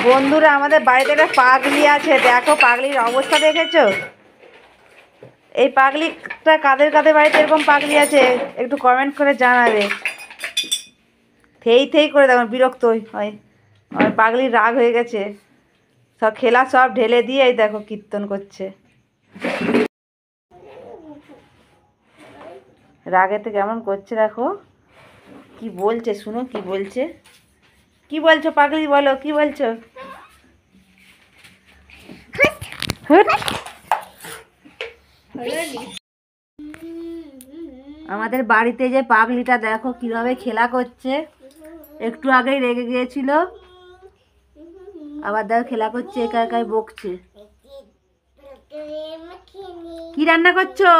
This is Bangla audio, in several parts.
বন্ধুরা আমাদের বাড়িতে একটা পাগলি আছে, দেখো পাগলির অবস্থা দেখেছো? এই পাগলিটা কাদের কাদের বাড়িতে এরকম পাগলি আছে একটু কমেন্ট করে জানাবে। থেই থেই করে দেখো, বিরক্ত হয়। আমার পাগলির রাগ হয়ে গেছে, সব খেলা সব ঢেলে দিয়ে এই দেখো কীর্তন করছে। রাগেতে কেমন করছে দেখো, কি বলছে শুনো, কি বলছে, কি বলছো পাগলি, বলো কি বলছো। আমাদের বাড়িতে যে পাগলিটা দেখো কিভাবে খেলা করছে, একটু আগেই রেগে গিয়েছিল, আবার দেখো খেলা করছে, একা একাই বকছে। কি রান্না করছো?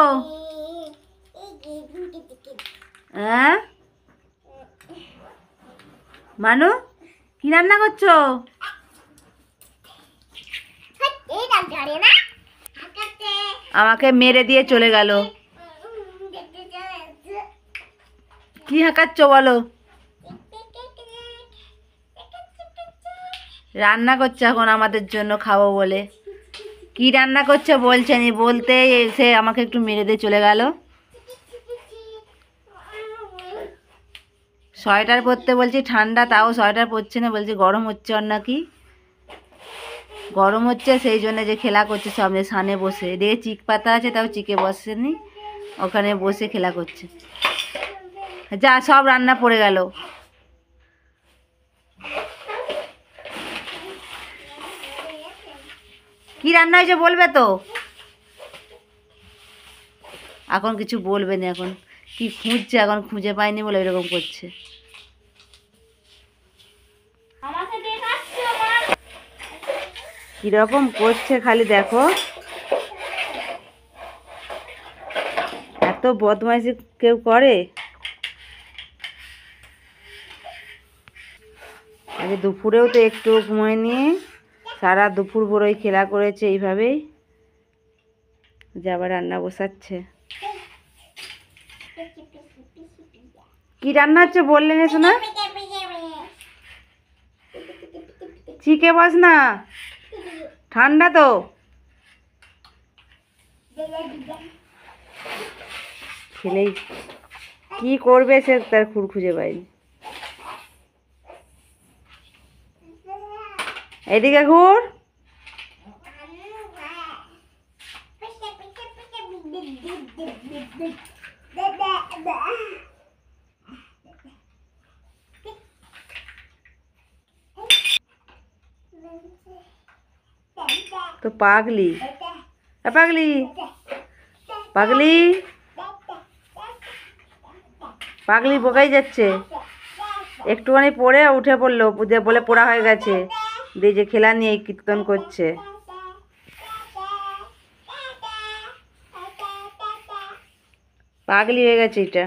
হ্যাঁ মানু, কি রান্না করছো? আমাকে মেরে দিয়ে চলে গেল। কি হাঁকাচ্ছ বলো? রান্না করছে এখন আমাদের জন্য খাবো বলে। কি রান্না করছে বলছে নি, বলতে এসে আমাকে একটু মেরে দিয়ে চলে গেল। সোয়েটার পরতে বলছি ঠান্ডা, তাও সোয়েটার পরছে না, বলছে গরম হচ্ছে ওর নাকি। গরম হচ্ছে সেই জন্য যে খেলা করছে সামনে সানে বসে, এদিকে চিক পাতা আছে তাও চিকে বসেনি, ওখানে বসে খেলা করছে। যা সব রান্না পড়ে গেল। কি রান্না হয়েছে বলবে তো? এখন কিছু বলবে না, এখন কি খুঁজছে, এখন খুঁজে পায়নি বলে এরকম করছে। কিরকম করছে খালি দেখো, এত বদমাইশি কেউ করে? আগে দুপুরেও তো একটু ঘুমোয়নি, সারা দুপুর ভোরই খেলা করেছে এইভাবেই, যে আবার রান্না বসাচ্ছে। কি রান্না হচ্ছে বললেন এসো না, চিকে বস না, ঠান্ডা তো। ছেলেই কি করবে সে তার খুর খুঁজে পায়নি। এদিকে ঘুর। তো পাগলি, পাগলি পাগলি পাগলি বোকাই যাচ্ছে, একটুখানি পড়ে উঠে পড়লো, বলে পড়া হয়ে গেছে, দিয়ে যে খেলা নিয়ে কীর্তন করছে। পাগলি হয়ে গেছে এটা।